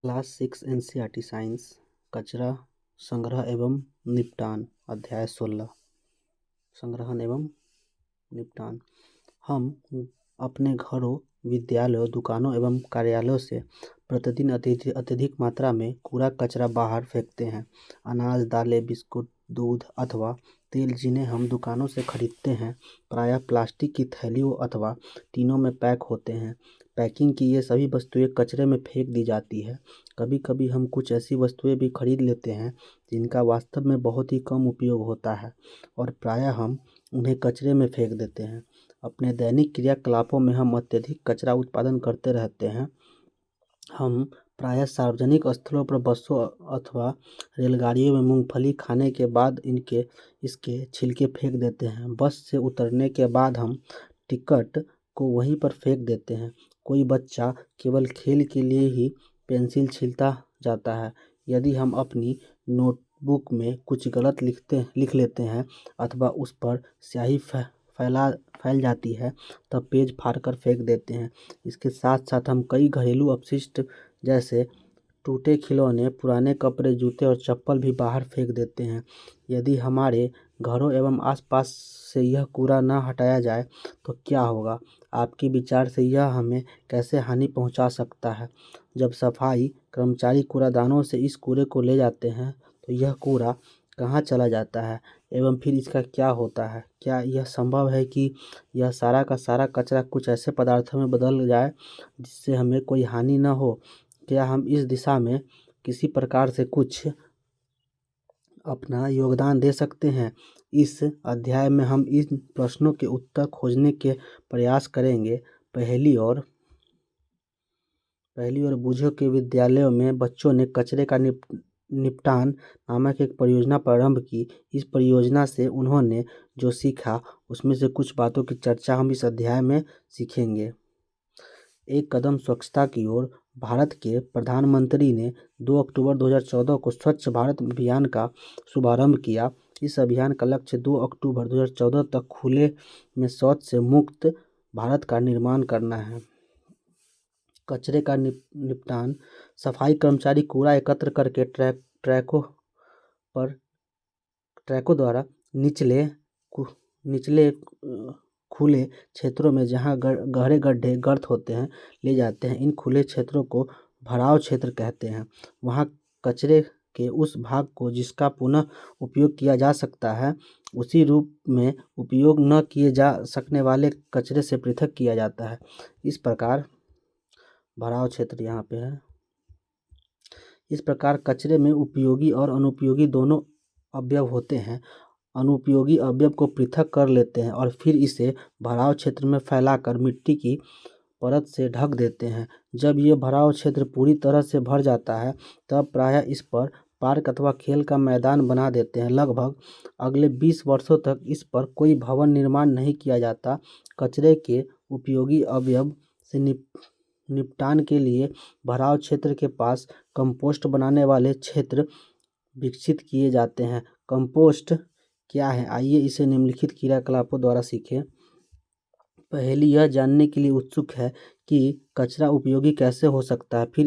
Class 6 NCERT science कचरा संग्रह एवं निपटान अध्याय 16 संग्रहण एवं निपटान। हम अपने घरों, विद्यालयों, दुकानों एवं कार्यालयों से प्रतिदिन अत्यधिक मात्रा में कूड़ा कचरा बाहर फेंकते हैं। अनाज, दालें, बिस्कुट, दूध अथवा तेल जिन्हें हम दुकानों से खरीदते हैं, प्रायः प्लास्टिक की थैलियों अथवा टीनों में पैक होते हैं। पैकिंग की ये सभी वस्तुएं कचरे में फेंक दी जाती है। कभी कभी हम कुछ ऐसी वस्तुएं भी खरीद लेते हैं जिनका वास्तव में बहुत ही कम उपयोग होता है और प्रायः हम उन्हें कचरे में फेंक देते हैं। अपने दैनिक क्रियाकलापों में हम अत्यधिक कचरा उत्पादन करते रहते हैं। हम प्रायः सार्वजनिक स्थलों पर बसों अथवा रेलगाड़ियों में मूंगफली खाने के बाद इसके छिलके फेंक देते हैं। बस से उतरने के बाद हम टिकट को वहीं पर फेंक देते हैं। कोई बच्चा केवल खेल के लिए ही पेंसिल छीलता जाता है। यदि हम अपनी नोटबुक में कुछ गलत लिख लेते हैं अथवा उस पर स्याही फैल जाती है तब पेज फाड़कर फेंक देते हैं। इसके साथ साथ हम कई घरेलू अपशिष्ट जैसे टूटे खिलौने, पुराने कपड़े, जूते और चप्पल भी बाहर फेंक देते हैं। यदि हमारे घरों एवं आसपास से यह कूड़ा न हटाया जाए तो क्या होगा? आपके विचार से यह हमें कैसे हानि पहुंचा सकता है? जब सफाई कर्मचारी कूड़ादानों से इस कूड़े को ले जाते हैं तो यह कूड़ा कहाँ चला जाता है एवं फिर इसका क्या होता है? क्या यह संभव है कि यह सारा का सारा कचरा कुछ ऐसे पदार्थों में बदल जाए जिससे हमें कोई हानि न हो? क्या हम इस दिशा में किसी प्रकार से कुछ अपना योगदान दे सकते हैं? इस अध्याय में हम इन प्रश्नों के उत्तर खोजने के प्रयास करेंगे। पहली ओर बूझो के विद्यालयों में बच्चों ने कचरे का निपटान नामक एक परियोजना प्रारंभ की। इस परियोजना से उन्होंने जो सीखा उसमें से कुछ बातों की चर्चा हम इस अध्याय में सीखेंगे। एक कदम स्वच्छता की ओर। भारत के प्रधानमंत्री ने 2 अक्टूबर 2014 को स्वच्छ भारत अभियान का शुभारंभ किया। इस अभियान का लक्ष्य 2 अक्टूबर 2014 तक खुले में शौच से मुक्त भारत का निर्माण करना है। कचरे का निपटान। सफाई कर्मचारी कूड़ा एकत्र करके ट्रकों द्वारा निचले खुले क्षेत्रों में जहां गहरे गड्ढे गर्त होते हैं ले जाते हैं। इन खुले क्षेत्रों को भराव क्षेत्र कहते हैं। वहां कचरे के उस भाग को जिसका पुनः उपयोग किया जा सकता है उसी रूप में उपयोग न किए जा सकने वाले कचरे से पृथक किया जाता है। इस प्रकार भराव क्षेत्र यहाँ पे है। इस प्रकार कचरे में उपयोगी और अनुपयोगी दोनों अवयव होते हैं। अनुपयोगी अवयव को पृथक कर लेते हैं और फिर इसे भराव क्षेत्र में फैलाकर मिट्टी की परत से ढक देते हैं। जब ये भराव क्षेत्र पूरी तरह से भर जाता है तब प्रायः इस पर पार्क अथवा खेल का मैदान बना देते हैं। लगभग अगले 20 वर्षों तक इस पर कोई भवन निर्माण नहीं किया जाता। कचरे के उपयोगी अवयव से निपटान के लिए भराव क्षेत्र के पास कंपोस्ट बनाने वाले क्षेत्र विकसित किए जाते हैं। कंपोस्ट क्या है? आइए इसे निम्नलिखित क्रियाकलापों द्वारा सीखें। पहली यह जानने के लिए उत्सुक है कि कचरा उपयोगी कैसे हो सकता है, फिर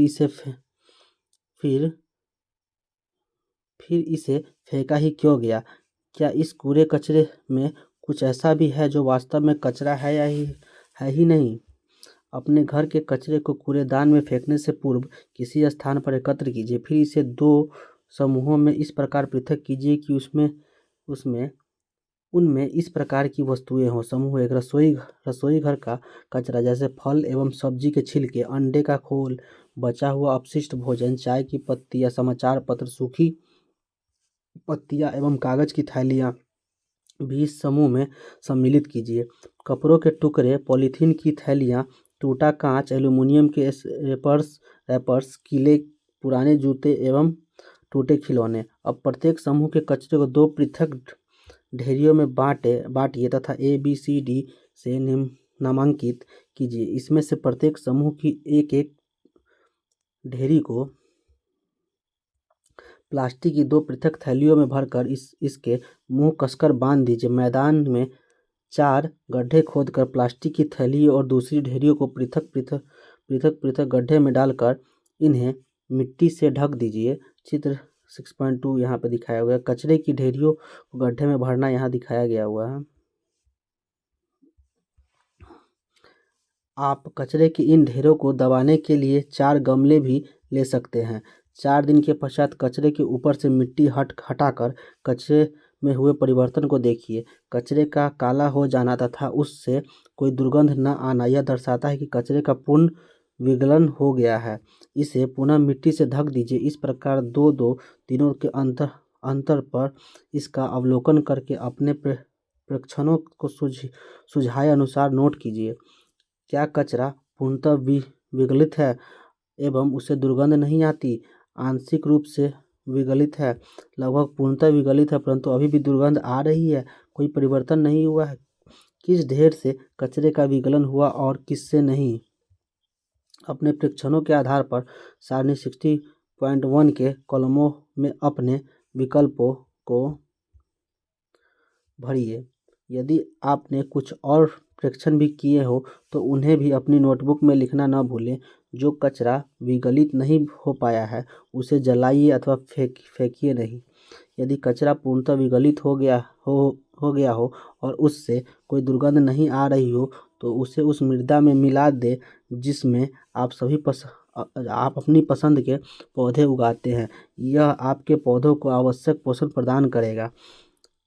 इसे फेंका ही क्यों गया? क्या इस कूड़े कचरे में कुछ ऐसा भी है जो वास्तव में कचरा है या है ही नहीं? अपने घर के कचरे को कूड़ेदान में फेंकने से पूर्व किसी स्थान पर एकत्र कीजिए। फिर इसे 2 समूहों में इस प्रकार पृथक कीजिए कि उनमें इस प्रकार की वस्तुएं हों। समूह 1, रसोई घर का कचरा जैसे फल एवं सब्जी के छिलके, अंडे का खोल, बचा हुआ अपशिष्ट भोजन, चाय की पत्तियां, समाचार पत्र, सूखी पत्तियां एवं कागज की थैलियां भी इस समूह में सम्मिलित कीजिए। कपड़ों के टुकड़े, पॉलीथीन की थैलियां, टूटा कांच, एल्युमिनियम के रैपर्स, कीले पुराने जूते एवं टूटे खिलौने। अब प्रत्येक समूह के कचरे को 2 पृथक ढेरियों में बांटिए तथा ABCD से नामांकित कीजिए। इसमें से प्रत्येक समूह की एक ढेरी को प्लास्टिक की 2 पृथक थैलियों में भरकर इसके मुंह कसकर बांध दीजिए। मैदान में 4 गड्ढे खोदकर प्लास्टिक की थैलियों और दूसरी ढेरियों को पृथक गड्ढे में डालकर इन्हें मिट्टी से ढक दीजिए। चित्र 6.2 यहाँ पे दिखाया हुआ है। कचरे की ढेरियों को गड्ढे में भरना यहाँ दिखाया गया हुआ है। आप कचरे के इन ढेरों को दबाने के लिए 4 गमले भी ले सकते हैं। 4 दिन के पश्चात कचरे के ऊपर से मिट्टी हटाकर कचरे में हुए परिवर्तन को देखिए। कचरे का काला हो जाना तथा उससे कोई दुर्गंध न आना यह दर्शाता है कि कचरे का पूर्ण विगलन हो गया है। इसे पुनः मिट्टी से ढक दीजिए। इस प्रकार 2-2 दिनों के अंतर पर इसका अवलोकन करके अपने प्रेक्षणों को सुझाए अनुसार नोट कीजिए। क्या कचरा पूर्णतः विगलित है एवं उसे दुर्गंध नहीं आती? आंशिक रूप से विगलित है, लगभग पूर्णतः विगलित है, परंतु अभी भी दुर्गंध आ रही है। कोई परिवर्तन नहीं हुआ है। किस ढेर से कचरे का विगलन हुआ और किससे नहीं? अपने प्रेक्षणों के आधार पर सारणी 60.1 के कॉलमों में अपने विकल्पों को भरिए। यदि आपने कुछ और प्रेक्षण भी किए हो तो उन्हें भी अपनी नोटबुक में लिखना न भूलें। जो कचरा विगलित नहीं हो पाया है उसे जलाइए अथवा फेंकिए नहीं। यदि कचरा पूर्णतः विगलित हो गया हो और उससे कोई दुर्गंध नहीं आ रही हो तो उसे उस मृदा में मिला दे जिसमें आप अपनी पसंद के पौधे उगाते हैं। यह आपके पौधों को आवश्यक पोषण प्रदान करेगा।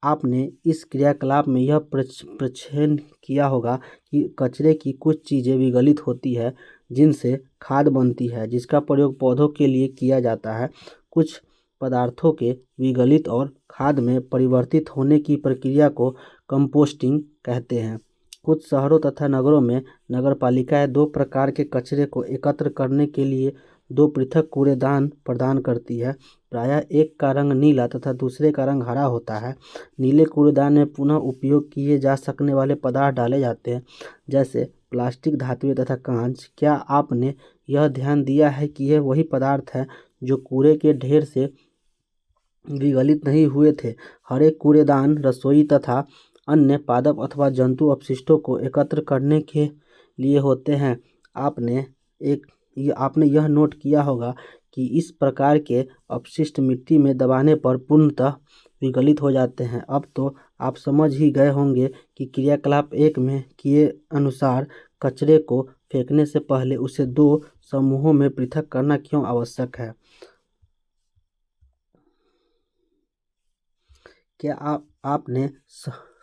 आपने इस क्रियाकलाप में यह प्रश्न किया होगा कि कचरे की कुछ चीज़ें विगलित होती है जिनसे खाद बनती है जिसका प्रयोग पौधों के लिए किया जाता है। कुछ पदार्थों के विगलित और खाद में परिवर्तित होने की प्रक्रिया को कंपोस्टिंग कहते हैं। कुछ शहरों तथा नगरों में नगरपालिकाएं 2 प्रकार के कचरे को एकत्र करने के लिए 2 पृथक कूड़ेदान प्रदान करती है। प्रायः एक का रंग नीला तथा दूसरे का रंग हरा होता है। नीले कूड़ेदान में पुनः उपयोग किए जा सकने वाले पदार्थ डाले जाते हैं जैसे प्लास्टिक, धातुएं तथा कांच। क्या आपने यह ध्यान दिया है कि यह वही पदार्थ है जो कूड़े के ढेर से विगलित नहीं हुए थे? हरे कूड़ेदान रसोई तथा अन्य पादप अथवा जंतु अपशिष्टों को एकत्र करने के लिए होते हैं। आपने यह नोट किया होगा कि इस प्रकार के अपशिष्ट मिट्टी में दबाने पर पूर्णतः विगलित हो जाते हैं। अब तो आप समझ ही गए होंगे कि क्रियाकलाप 1 में किए अनुसार कचरे को फेंकने से पहले उसे 2 समूहों में पृथक करना क्यों आवश्यक है। क्या आपने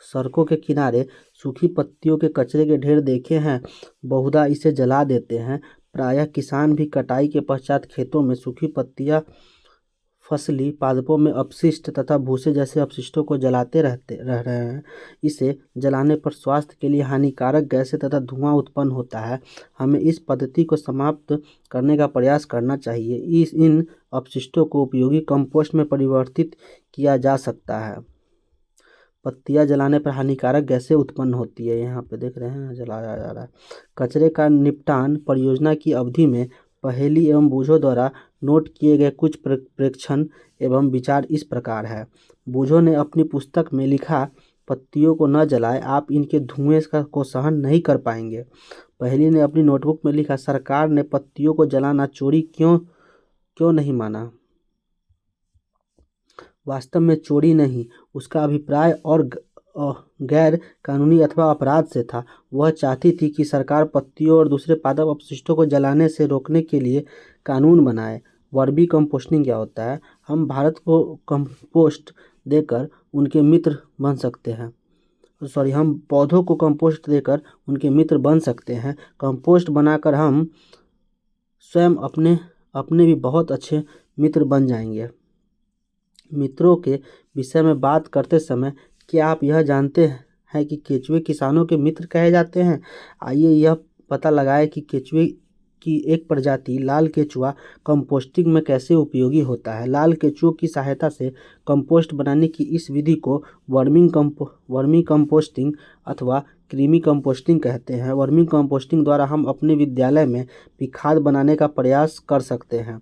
सड़कों के किनारे सूखी पत्तियों के कचरे के ढेर देखे हैं? बहुधा इसे जला देते हैं। प्रायः किसान भी कटाई के पश्चात खेतों में सूखी पत्तियां, फसली पादपों में अपशिष्ट तथा भूसे जैसे अपशिष्टों को जलाते रह रहे हैं। इसे जलाने पर स्वास्थ्य के लिए हानिकारक गैसें तथा धुआं उत्पन्न होता है। हमें इस पद्धति को समाप्त करने का प्रयास करना चाहिए। इन अपशिष्टों को उपयोगी कंपोस्ट में परिवर्तित किया जा सकता है। पत्तियां जलाने पर हानिकारक गैसें उत्पन्न होती है। यहाँ पे देख रहे हैं जलाया जा रहा है। कचरे का निपटान परियोजना की अवधि में पहेली एवं बूझों द्वारा नोट किए गए कुछ प्रेक्षण एवं विचार इस प्रकार है। बूझों ने अपनी पुस्तक में लिखा, पत्तियों को न जलाएं, आप इनके धुएं को सहन नहीं कर पाएंगे। पहेली ने अपनी नोटबुक में लिखा, सरकार ने पत्तियों को जलाना चोरी क्यों नहीं माना। वास्तव में चोरी नहीं, उसका अभिप्राय और गैर कानूनी अथवा अपराध से था। वह चाहती थी कि सरकार पत्तियों और दूसरे पादप अपशिष्टों को जलाने से रोकने के लिए कानून बनाए। वर्मी कंपोस्टिंग क्या होता है? हम भारत को कंपोस्ट देकर उनके मित्र बन सकते हैं। हम पौधों को कंपोस्ट देकर उनके मित्र बन सकते हैं। कंपोस्ट बनाकर हम स्वयं अपने भी बहुत अच्छे मित्र बन जाएंगे। मित्रों के विषय में बात करते समय क्या आप यह जानते हैं कि केंचुए किसानों के मित्र कहे जाते हैं? आइए यह पता लगाएं कि केंचुए की एक प्रजाति लाल केंचुआ कंपोस्टिंग में कैसे उपयोगी होता है। लाल केंचुओं की सहायता से कंपोस्ट बनाने की इस विधि को वर्मी कंपोस्टिंग अथवा कृमि कंपोस्टिंग कहते हैं। वर्मी कंपोस्टिंग द्वारा हम अपने विद्यालय में भी खाद बनाने का प्रयास कर सकते हैं।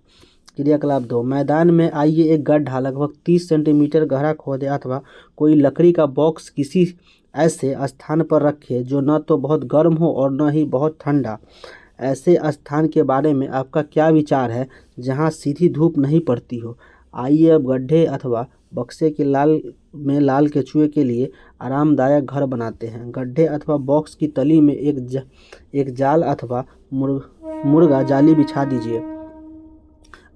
क्रियाकलाप 2, मैदान में आइए एक गड्ढा लगभग 30 सेंटीमीटर गहरा खोदें अथवा कोई लकड़ी का बॉक्स किसी ऐसे स्थान पर रखें जो न तो बहुत गर्म हो और न ही बहुत ठंडा। ऐसे स्थान के बारे में आपका क्या विचार है जहां सीधी धूप नहीं पड़ती हो? आइए अब गड्ढे अथवा बक्से के लाल केंचुए के लिए आरामदायक घर बनाते हैं। गड्ढे अथवा बॉक्स की तली में एक जाल अथवा मुर्गा जाली बिछा दीजिए।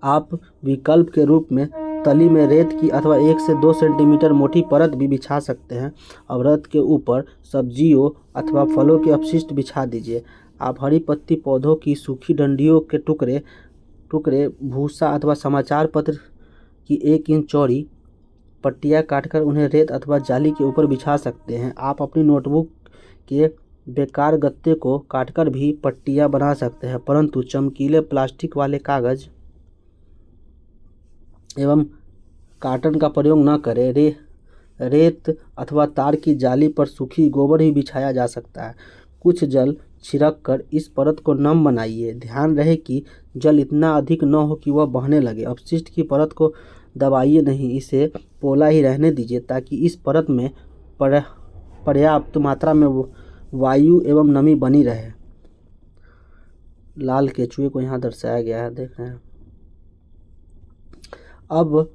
आप विकल्प के रूप में तली में रेत की अथवा 1 से 2 सेंटीमीटर मोटी परत भी बिछा सकते हैं। अब रेत के ऊपर सब्जियों अथवा फलों के अपशिष्ट बिछा दीजिए। आप हरी पत्ती पौधों की सूखी डंडियों के टुकड़े भूसा अथवा समाचार पत्र की 1 इंच चौड़ी पट्टियाँ काटकर उन्हें रेत अथवा जाली के ऊपर बिछा सकते हैं। आप अपनी नोटबुक के बेकार गत्ते को काटकर भी पट्टियाँ बना सकते हैं, परंतु चमकीले प्लास्टिक वाले कागज एवं काटन का प्रयोग न करें। रेत अथवा तार की जाली पर सूखी गोबर ही बिछाया जा सकता है। कुछ जल छिड़क कर इस परत को नम बनाइए। ध्यान रहे कि जल इतना अधिक न हो कि वह बहने लगे। अपशिष्ट की परत को दबाइए नहीं, इसे पोला ही रहने दीजिए ताकि इस परत में पर्याप्त मात्रा में वायु एवं नमी बनी रहे। लाल केंचुए को यहाँ दर्शाया गया है, देख रहे हैं। अब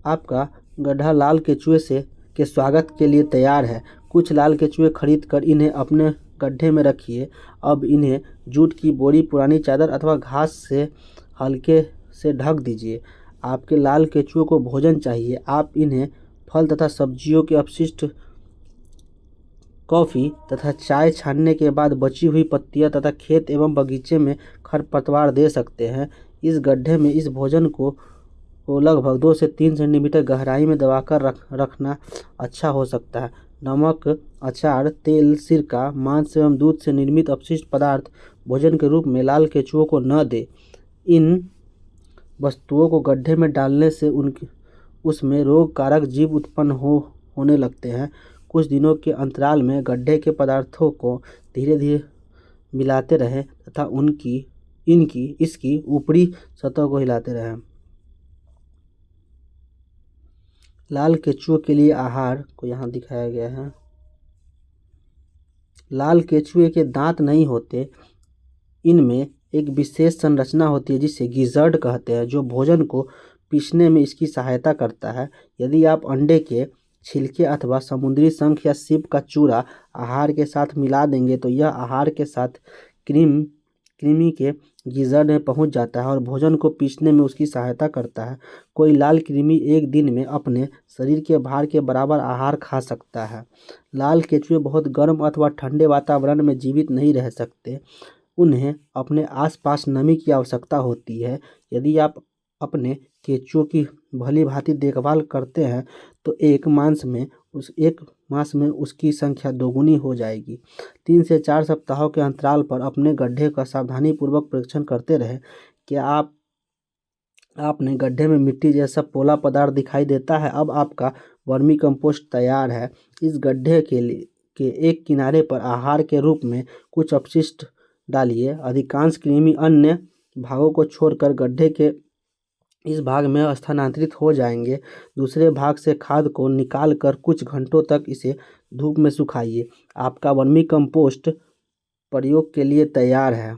आपका गड्ढा लाल केंचुए के स्वागत के लिए तैयार है। कुछ लाल केंचुए खरीद कर इन्हें अपने गड्ढे में रखिए। अब इन्हें जूट की बोरी, पुरानी चादर अथवा घास से हल्के से ढक दीजिए। आपके लाल केंचुए को भोजन चाहिए। आप इन्हें फल तथा सब्जियों के अपशिष्ट, कॉफ़ी तथा चाय छानने के बाद बची हुई पत्तियां तथा खेत एवं बगीचे में खरपतवार दे सकते हैं। इस गड्ढे में इस भोजन को लगभग 2 से 3 सेंटीमीटर गहराई में दबाकर रखना अच्छा हो सकता है। नमक, अचार, तेल, सिरका, मांस एवं दूध से निर्मित अपशिष्ट पदार्थ भोजन के रूप में लाल केंचुओं को न दें। इन वस्तुओं को गड्ढे में डालने से उसमें रोग कारक जीव उत्पन्न होने लगते हैं। कुछ दिनों के अंतराल में गड्ढे के पदार्थों को धीरे धीरे मिलाते रहें तथा इसकी ऊपरी सतह को हिलाते रहें। लाल केंचुए के लिए आहार को यहाँ दिखाया गया है। लाल केंचुए के दांत नहीं होते। इनमें एक विशेष संरचना होती है जिसे गिज़र्ड कहते हैं, जो भोजन को पीसने में इसकी सहायता करता है। यदि आप अंडे के छिलके अथवा समुद्री शंख या सीप का चूरा आहार के साथ मिला देंगे तो यह आहार के साथ कृमि के गिज़र्ड में पहुंच जाता है और भोजन को पीसने में उसकी सहायता करता है। कोई लाल कृमि एक दिन में अपने शरीर के भार के बराबर आहार खा सकता है। लाल केंचुए बहुत गर्म अथवा ठंडे वातावरण में जीवित नहीं रह सकते। उन्हें अपने आसपास नमी की आवश्यकता होती है। यदि आप अपने केंचुओं की भली भांति देखभाल करते हैं तो एक मास में उसकी संख्या दोगुनी हो जाएगी। 3 से 4 सप्ताहों के अंतराल पर अपने गड्ढे का सावधानीपूर्वक परीक्षण करते रहें। क्या आपने गड्ढे में मिट्टी जैसा पोला पदार्थ दिखाई देता है? अब आपका वर्मी कंपोस्ट तैयार है। इस गड्ढे के एक किनारे पर आहार के रूप में कुछ अपशिष्ट डालिए। अधिकांश कृमि अन्य भागों को छोड़कर गड्ढे के इस भाग में स्थानांतरित हो जाएंगे। दूसरे भाग से खाद को निकालकर कुछ घंटों तक इसे धूप में सुखाइए। आपका वर्मी कंपोस्ट प्रयोग के लिए तैयार है।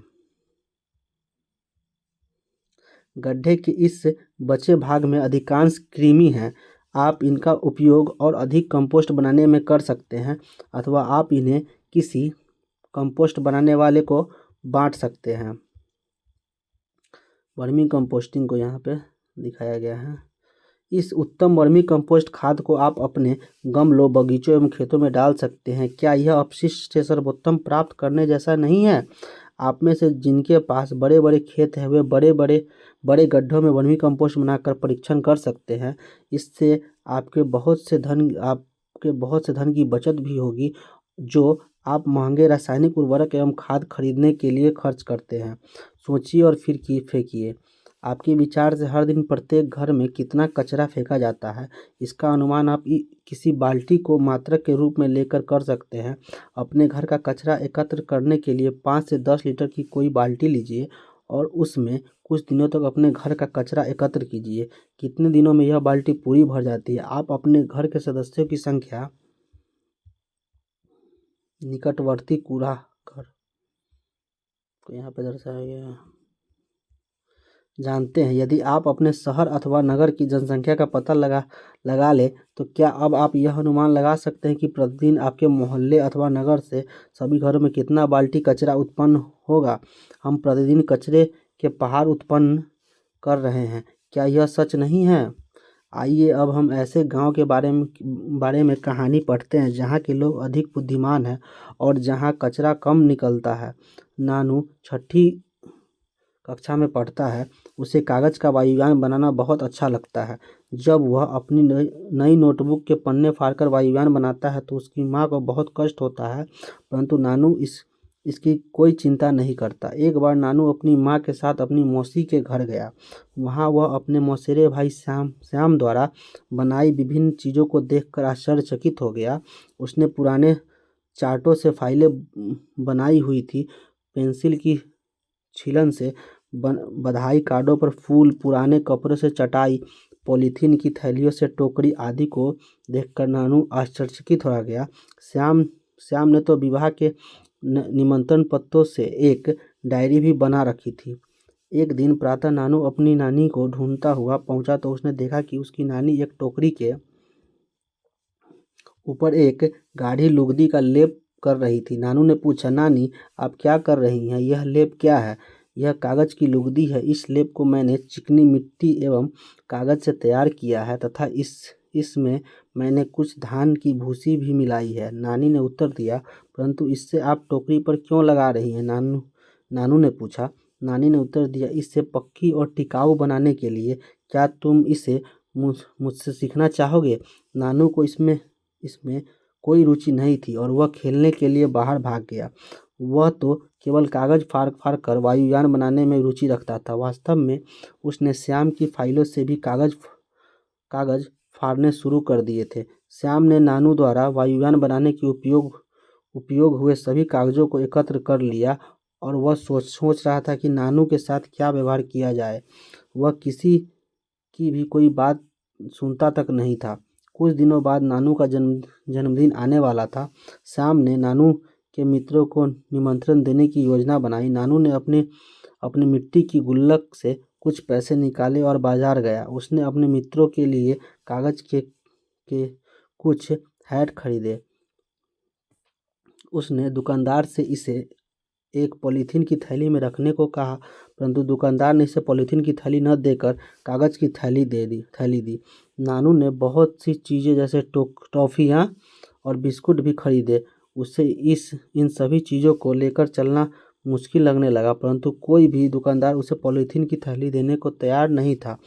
गड्ढे के इस बचे भाग में अधिकांश कृमि हैं। आप इनका उपयोग और अधिक कंपोस्ट बनाने में कर सकते हैं अथवा आप इन्हें किसी कंपोस्ट बनाने वाले को बांट सकते हैं। वर्मी कंपोस्टिंग को यहाँ पे दिखाया गया है। इस उत्तम वर्मी कंपोस्ट खाद को आप अपने गमलों, बगीचों एवं खेतों में डाल सकते हैं। क्या यह अपशिष्ट से सर्वोत्तम प्राप्त करने जैसा नहीं है? आप में से जिनके पास बड़े बड़े खेत हैं वे बड़े गड्ढों में वर्मी कंपोस्ट बनाकर परीक्षण कर सकते हैं। इससे आपके बहुत से धन की बचत भी होगी जो आप महंगे रासायनिक उर्वरक एवं खाद खरीदने के लिए खर्च करते हैं। सोचिए और फिर फेंकिए। आपके विचार से हर दिन प्रत्येक घर में कितना कचरा फेंका जाता है, इसका अनुमान आप किसी बाल्टी को मात्रक के रूप में लेकर कर सकते हैं। अपने घर का कचरा एकत्र करने के लिए 5 से 10 लीटर की कोई बाल्टी लीजिए और उसमें कुछ दिनों तक अपने घर का कचरा एकत्र कीजिए। कितने दिनों में यह बाल्टी पूरी भर जाती है? आप अपने घर के सदस्यों की संख्या निकटवर्ती कूड़ा घर इसको यहाँ पे दर्शाया गया है। जानते हैं, यदि आप अपने शहर अथवा नगर की जनसंख्या का पता लगा ले तो क्या अब आप यह अनुमान लगा सकते हैं कि प्रतिदिन आपके मोहल्ले अथवा नगर से सभी घरों में कितना बाल्टी कचरा उत्पन्न होगा। हम प्रतिदिन कचरे के पहाड़ उत्पन्न कर रहे हैं, क्या यह सच नहीं है। आइए अब हम ऐसे गांव के बारे में कहानी पढ़ते हैं जहां के लोग अधिक बुद्धिमान हैं और जहां कचरा कम निकलता है। नानू छठी कक्षा में पढ़ता है। उसे कागज का वायुयान बनाना बहुत अच्छा लगता है। जब वह अपनी नई नोटबुक के पन्ने फाड़कर वायुयान बनाता है तो उसकी माँ को बहुत कष्ट होता है, परंतु नानू इसकी कोई चिंता नहीं करता। एक बार नानू अपनी माँ के साथ अपनी मौसी के घर गया। वहाँ वह अपने मौसेरे भाई श्याम द्वारा बनाई विभिन्न चीज़ों को देखकर आश्चर्यचकित हो गया। उसने पुराने चार्टों से फाइलें बनाई हुई थी, पेंसिल की छीलन से बधाई कार्डों पर फूल, पुराने कपड़ों से चटाई, पॉलीथीन की थैलियों से टोकरी आदि को देखकर नानू आश्चर्यचकित हो गया। श्याम ने तो विवाह के निमंत्रण पत्रों से एक डायरी भी बना रखी थी। एक दिन प्रातः नानू अपनी नानी को ढूंढता हुआ पहुंचा तो उसने देखा कि उसकी नानी एक टोकरी के ऊपर एक गाढ़ी लुगदी का लेप कर रही थी। नानू ने पूछा, नानी आप क्या कर रही हैं, यह लेप क्या है। यह कागज की लुगदी है। इस लेप को मैंने चिकनी मिट्टी एवं कागज से तैयार किया है तथा इसमें मैंने कुछ धान की भूसी भी मिलाई है। नानी ने उत्तर दिया, परंतु इससे आप टोकरी पर क्यों लगा रही हैं। नानू ने पूछा। नानी ने उत्तर दिया, इससे पक्की और टिकाऊ बनाने के लिए। क्या तुम इसे मुझसे सीखना चाहोगे। नानू को इसमें कोई रुचि नहीं थी और वह खेलने के लिए बाहर भाग गया। वह तो केवल कागज फाड़ कर वायुयान बनाने में रुचि रखता था। वास्तव में उसने श्याम की फाइलों से भी कागज फाड़ने शुरू कर दिए थे। श्याम ने नानू द्वारा वायुयान बनाने के उपयोग हुए सभी कागजों को एकत्र कर लिया और वह सोच रहा था कि नानू के साथ क्या व्यवहार किया जाए। वह किसी की भी कोई बात सुनता तक नहीं था। कुछ दिनों बाद नानू का जन्मदिन आने वाला था। श्याम ने नानू के मित्रों को निमंत्रण देने की योजना बनाई। नानू ने अपने मिट्टी की गुल्लक से कुछ पैसे निकाले और बाजार गया। उसने अपने मित्रों के लिए कागज के कुछ हैट खरीदे। उसने दुकानदार से इसे एक पॉलीथीन की थैली में रखने को कहा, परंतु दुकानदार ने इसे पॉलीथीन की थैली न देकर कागज की थैली दी। नानू ने बहुत सी चीज़ें जैसे टॉफ़ियाँ और बिस्कुट भी खरीदे। उसे इन सभी चीज़ों को लेकर चलना मुश्किल लगने लगा, परंतु कोई भी दुकानदार उसे पॉलीथीन की थैली देने को तैयार नहीं था।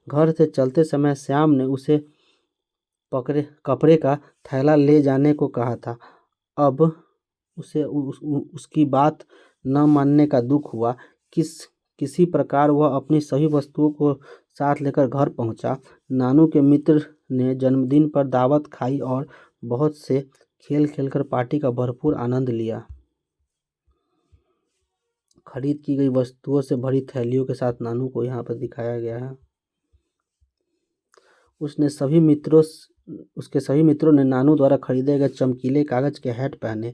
घर से चलते समय श्याम ने उसे कपड़े का थैला ले जाने को कहा था। अब उसे उसकी बात न मानने का दुख हुआ। किसी प्रकार वह अपनी सभी वस्तुओं को साथ लेकर घर पहुंचा। नानू के मित्र ने जन्मदिन पर दावत खाई और बहुत से खेल खेलकर पार्टी का भरपूर आनंद लिया। खरीद की गई वस्तुओं से भरी थैलियों के साथ नानू को यहाँ पर दिखाया गया है। उसके सभी मित्रों ने नानू द्वारा खरीदे गए चमकीले कागज के हैट पहने।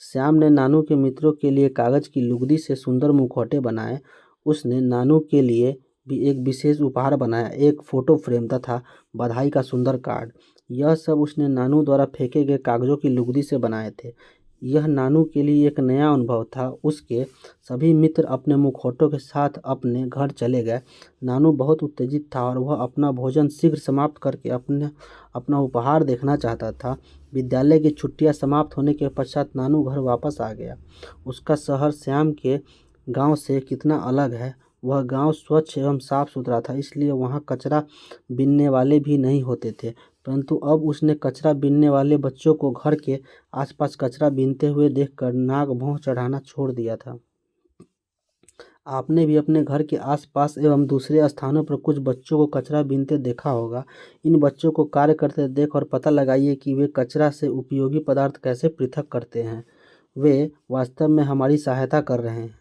श्याम ने नानू के मित्रों के लिए कागज की लुगदी से सुंदर मुखौटे बनाए। उसने नानू के लिए भी एक विशेष उपहार बनाया, एक फोटो फ्रेम तथा बधाई का सुंदर कार्ड। यह सब उसने नानू द्वारा फेंके गए कागजों की लुगदी से बनाए थे। यह नानू के लिए एक नया अनुभव था। उसके सभी मित्र अपने मुखौटों के साथ अपने घर चले गए। नानू बहुत उत्तेजित था और वह अपना भोजन शीघ्र समाप्त करके अपना उपहार देखना चाहता था। विद्यालय की छुट्टियां समाप्त होने के पश्चात नानू घर वापस आ गया। उसका शहर श्याम के गांव से कितना अलग है। वह गांव स्वच्छ एवं साफ सुथरा था, इसलिए वहां कचरा बीनने वाले भी नहीं होते थे, परंतु अब उसने कचरा बीनने वाले बच्चों को घर के आसपास कचरा बीनते हुए देखकर नाक भौं चढ़ाना छोड़ दिया था। आपने भी अपने घर के आसपास एवं दूसरे स्थानों पर कुछ बच्चों को कचरा बीनते देखा होगा। इन बच्चों को कार्य करते देख और पता लगाइए कि वे कचरा से उपयोगी पदार्थ कैसे पृथक करते हैं। वे वास्तव में हमारी सहायता कर रहे हैं।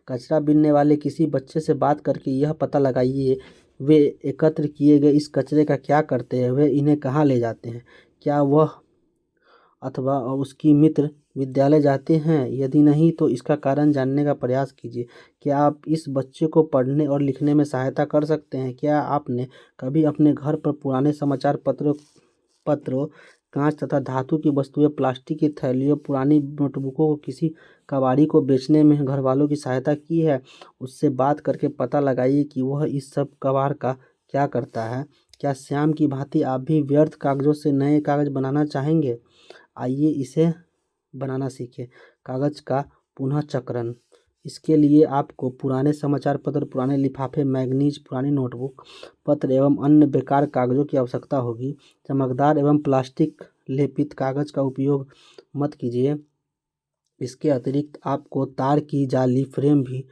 कचरा बीनने वाले किसी बच्चे से बात करके यह पता लगाइए वे एकत्र किए गए इस कचरे का क्या करते हैं, वे इन्हें कहाँ ले जाते हैं। क्या वह अथवा उसकी मित्र विद्यालय जाते हैं? यदि नहीं तो इसका कारण जानने का प्रयास कीजिए। क्या आप इस बच्चे को पढ़ने और लिखने में सहायता कर सकते हैं? क्या आपने कभी अपने घर पर पुराने समाचार पत्रों, कांच तथा धातु की वस्तुएं, प्लास्टिक की थैलियों, पुरानी नोटबुकों को किसी कबाड़ी को बेचने में घर वालों की सहायता की है? उससे बात करके पता लगाइए कि वह इस सब कबाड़ का क्या करता है। क्या श्याम की भांति आप भी व्यर्थ कागजों से नए कागज बनाना चाहेंगे? आइए इसे बनाना सीखें। कागज का पुनः चक्रण। इसके लिए आपको पुराने समाचार पत्र, पुराने लिफाफे, मैगनीज, पुरानी नोटबुक, पत्र एवं अन्य बेकार कागजों की आवश्यकता होगी। चमकदार एवं प्लास्टिक लेपित कागज का उपयोग मत कीजिए। इसके अतिरिक्त आपको तार की जाली फ्रेम भी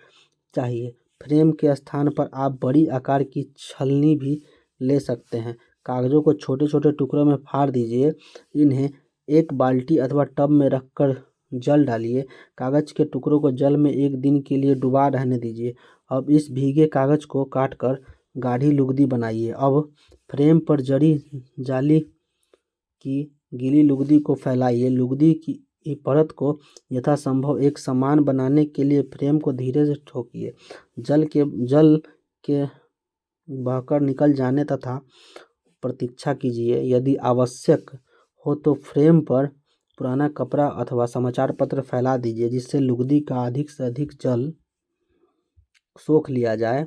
चाहिए। फ्रेम के स्थान पर आप बड़ी आकार की छलनी भी ले सकते हैं। कागजों को छोटे छोटे टुकड़ों में फाड़ दीजिए। इन्हें एक बाल्टी अथवा टब में रखकर जल डालिए। कागज के टुकड़ों को जल में 1 दिन के लिए डुबा रहने दीजिए। अब इस भीगे कागज को काटकर गाढ़ी लुगदी बनाइए। अब फ्रेम पर जड़ी जाली की गीली लुगदी को फैलाइए। लुगदी की परत को यथासंभव एक समान बनाने के लिए फ्रेम को धीरे से ठोकिए। जल के बहकर निकल जाने तथा प्रतीक्षा कीजिए। यदि आवश्यक हो तो फ्रेम पर पुराना कपड़ा अथवा समाचार पत्र फैला दीजिए, जिससे लुगदी का अधिक से अधिक जल सोख लिया जाए।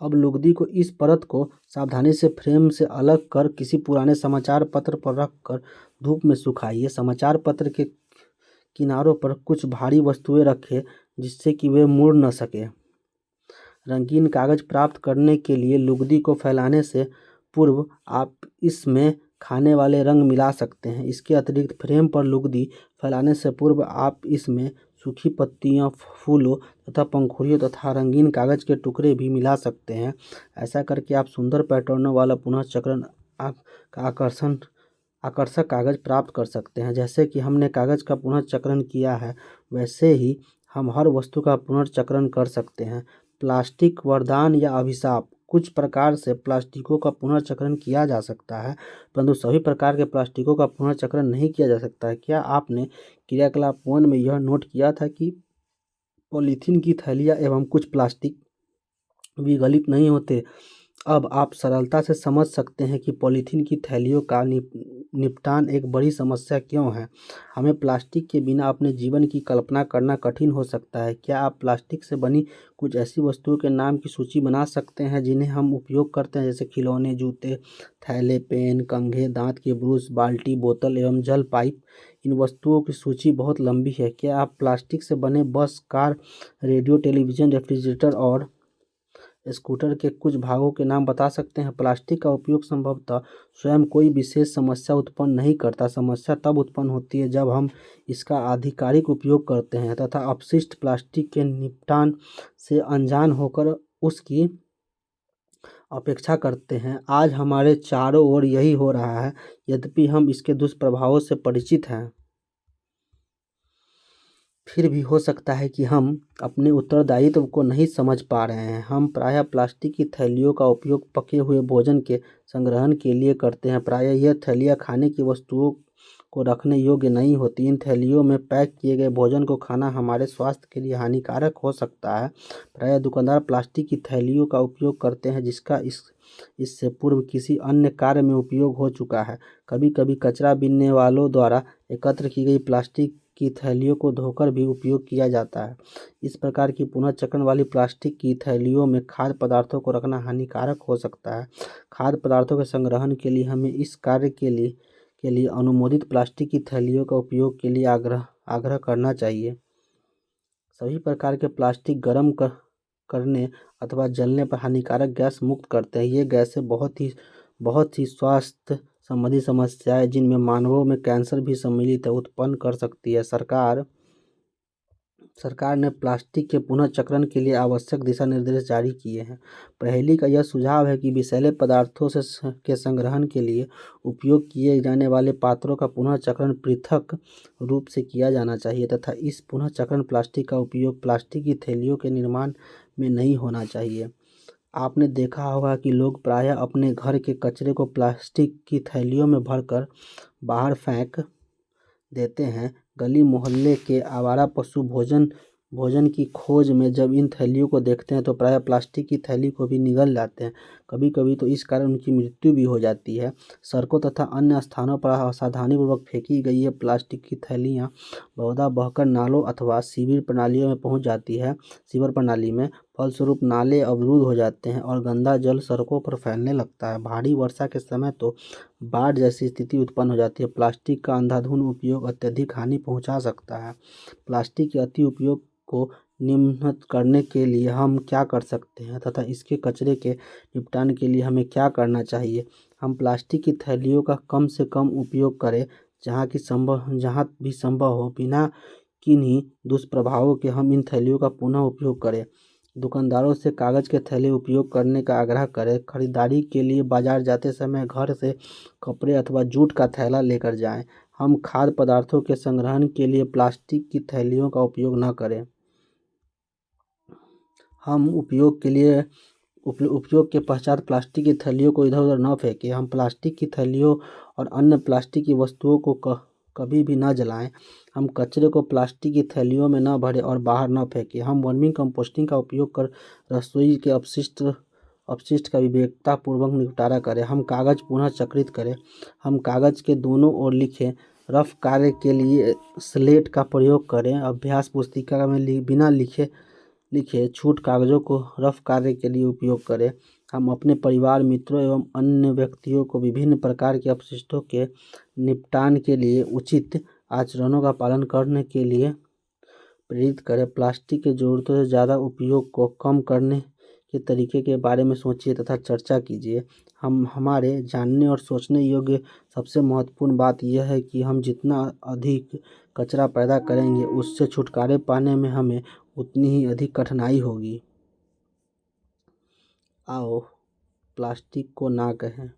अब लुगदी को इस परत को सावधानी से फ्रेम से अलग कर किसी पुराने समाचार पत्र पर रखकर धूप में सुखाइए। समाचार पत्र के किनारों पर कुछ भारी वस्तुएं रखें, जिससे कि वे मुड़ न सके। रंगीन कागज प्राप्त करने के लिए लुगदी को फैलाने से पूर्व आप इसमें खाने वाले रंग मिला सकते हैं। इसके अतिरिक्त फ्रेम पर लुगदी फैलाने से पूर्व आप इसमें सूखी पत्तियां, फूलों तथा पंखुड़ियों तथा रंगीन कागज के टुकड़े भी मिला सकते हैं। ऐसा करके आप सुंदर पैटर्नों वाला पुनः चक्रण का आकर्षक कागज प्राप्त कर सकते हैं। जैसे कि हमने कागज का पुनः चक्रण किया है, वैसे ही हम हर वस्तु का पुनर्चक्रण कर सकते हैं। प्लास्टिक वरदान या अभिशाप। कुछ प्रकार से प्लास्टिकों का पुनर्चक्रण किया जा सकता है, परंतु सभी प्रकार के प्लास्टिकों का पुनर्चक्रण नहीं किया जा सकता है। क्या आपने क्रियाकलाप 1 में यह नोट किया था कि पॉलीथीन की थैलियाँ एवं कुछ प्लास्टिक विगलित नहीं होते? अब आप सरलता से समझ सकते हैं कि पॉलीथीन की थैलियों का निपटान एक बड़ी समस्या क्यों है। हमें प्लास्टिक के बिना अपने जीवन की कल्पना करना कठिन हो सकता है। क्या आप प्लास्टिक से बनी कुछ ऐसी वस्तुओं के नाम की सूची बना सकते हैं जिन्हें हम उपयोग करते हैं, जैसे खिलौने, जूते, थैले, पेन, कंघे, दांत के ब्रश, बाल्टी, बोतल एवं जल पाइप? इन वस्तुओं की सूची बहुत लंबी है। क्या आप प्लास्टिक से बने बस, कार, रेडियो, टेलीविज़न, रेफ्रिजरेटर और स्कूटर के कुछ भागों के नाम बता सकते हैं? प्लास्टिक का उपयोग संभवतः स्वयं कोई विशेष समस्या उत्पन्न नहीं करता। समस्या तब उत्पन्न होती है जब हम इसका आधिकारिक उपयोग करते हैं तथा अपशिष्ट प्लास्टिक के निपटान से अनजान होकर उसकी अपेक्षा करते हैं। आज हमारे चारों ओर यही हो रहा है, यद्यपि हम इसके दुष्प्रभावों से परिचित हैं। फिर भी हो सकता है कि हम अपने उत्तरदायित्व को नहीं समझ पा रहे हैं। हम प्रायः प्लास्टिक की थैलियों का उपयोग पके हुए भोजन के संग्रहण के लिए करते हैं। प्रायः यह थैलियाँ खाने की वस्तुओं को रखने योग्य नहीं होती। इन थैलियों में पैक किए गए भोजन को खाना हमारे स्वास्थ्य के लिए हानिकारक हो सकता है। प्रायः दुकानदार प्लास्टिक की थैलियों का उपयोग करते हैं जिसका इससे पूर्व किसी अन्य कार्य में उपयोग हो चुका है। कभी कभी कचरा बीनने वालों द्वारा एकत्र की गई प्लास्टिक की थैलियों को धोकर भी उपयोग किया जाता है। इस प्रकार की पुनर्चक्रण वाली प्लास्टिक की थैलियों में खाद्य पदार्थों को रखना हानिकारक हो सकता है। खाद्य पदार्थों के संग्रहण के लिए हमें इस कार्य के लिए अनुमोदित प्लास्टिक की थैलियों का उपयोग के लिए आग्रह करना चाहिए। सभी प्रकार के प्लास्टिक गर्म करने अथवा जलने पर हानिकारक गैस मुक्त करते हैं। ये गैसें बहुत ही स्वास्थ्य संबंधी समस्याएं, जिनमें मानवों में कैंसर भी सम्मिलित है, उत्पन्न कर सकती है। सरकार ने प्लास्टिक के पुनर्चक्रण के लिए आवश्यक दिशा निर्देश जारी किए हैं। पहली का यह सुझाव है कि विषैले पदार्थों के संग्रहण के लिए उपयोग किए जाने वाले पात्रों का पुनर्चक्रण पृथक रूप से किया जाना चाहिए तथा इस पुनर्चक्रण प्लास्टिक का उपयोग प्लास्टिक की थैलियों के निर्माण में नहीं होना चाहिए। आपने देखा होगा कि लोग प्रायः अपने घर के कचरे को प्लास्टिक की थैलियों में भरकर बाहर फेंक देते हैं। गली मोहल्ले के आवारा पशु भोजन भोजन की खोज में जब इन थैलियों को देखते हैं तो प्रायः प्लास्टिक की थैली को भी निगल जाते हैं। कभी कभी तो इस कारण उनकी मृत्यु भी हो जाती है। सड़कों तथा अन्य स्थानों पर असावधानीपूर्वक फेंकी गई ये प्लास्टिक की थैलियाँ बहुधा बहकर नालों अथवा सीवर प्रणालियों में पहुँच जाती है सीवर प्रणाली में। फलस्वरूप नाले अवरुद्ध हो जाते हैं और गंदा जल सड़कों पर फैलने लगता है। भारी वर्षा के समय तो बाढ़ जैसी स्थिति उत्पन्न हो जाती है। प्लास्टिक का अंधाधुंध उपयोग अत्यधिक हानि पहुंचा सकता है। प्लास्टिक के अति उपयोग को नियंत्रित करने के लिए हम क्या कर सकते हैं तथा इसके कचरे के निपटान के लिए हमें क्या करना चाहिए। हम प्लास्टिक की थैलियों का कम से कम उपयोग करें। जहाँ भी संभव हो बिना किन्हीं दुष्प्रभावों के हम इन थैलियों का पुनः उपयोग करें। दुकानदारों से कागज़ के थैले उपयोग करने का आग्रह करें। खरीदारी के लिए बाजार जाते समय घर से कपड़े अथवा जूट का थैला लेकर जाएं। हम खाद्य पदार्थों के संग्रहण के लिए प्लास्टिक की थैलियों का उपयोग न करें। हम उपयोग के पश्चात प्लास्टिक की थैलियों को इधर उधर न फेंकें। हम प्लास्टिक की थैलियों और अन्य प्लास्टिक की वस्तुओं को कभी भी न जलाएं। हम कचरे को प्लास्टिक की थैलियों में न भरें और बाहर न फेंकें। हम वर्मी कंपोस्टिंग का उपयोग कर रसोई के अपशिष्ट का विवेकतापूर्वक निपटारा करें। हम कागज़ पुनः चक्रित करें। हम कागज़ के दोनों ओर लिखें। रफ कार्य के लिए स्लेट का प्रयोग करें। अभ्यास पुस्तिका में बिना लिखे छूट कागज़ों को रफ कार्य के लिए उपयोग करें। हम अपने परिवार मित्रों एवं अन्य व्यक्तियों को विभिन्न प्रकार के अपशिष्टों के निपटान के लिए उचित आचरणों का पालन करने के लिए प्रेरित करें। प्लास्टिक के ज़रूरतों से ज़्यादा उपयोग को कम करने के तरीके के बारे में सोचिए तथा चर्चा कीजिए। हमारे जानने और सोचने योग्य सबसे महत्वपूर्ण बात यह है कि हम जितना अधिक कचरा पैदा करेंगे उससे छुटकारे पाने में हमें उतनी ही अधिक कठिनाई होगी। आओ प्लास्टिक को ना कहें।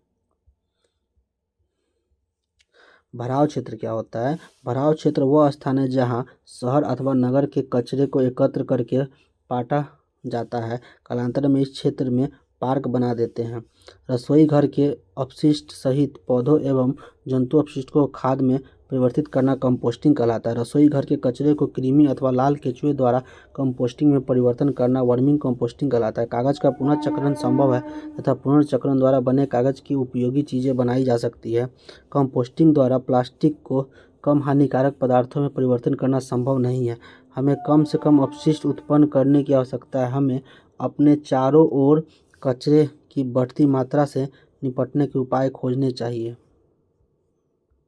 भराव क्षेत्र क्या होता है? भराव क्षेत्र वह स्थान है जहाँ शहर अथवा नगर के कचरे को एकत्र करके पाटा जाता है। कालांतर में इस क्षेत्र में पार्क बना देते हैं। रसोई घर के अपशिष्ट सहित पौधों एवं जंतु अपशिष्ट को खाद में परिवर्तित करना कंपोस्टिंग कहलाता है। रसोई घर के कचरे को कृमि अथवा लाल केंचुए द्वारा कंपोस्टिंग में परिवर्तन करना वर्मिंग कंपोस्टिंग कहलाता है। कागज़ का पुनर्चक्रण संभव है तथा पुनर्चक्रण द्वारा बने कागज़ की उपयोगी चीज़ें बनाई जा सकती है। कंपोस्टिंग द्वारा प्लास्टिक को कम हानिकारक पदार्थों में परिवर्तन करना संभव नहीं है। हमें कम से कम अपशिष्ट उत्पन्न करने की आवश्यकता है। हमें अपने चारों ओर कचरे की बढ़ती मात्रा से निपटने के उपाय खोजने चाहिए।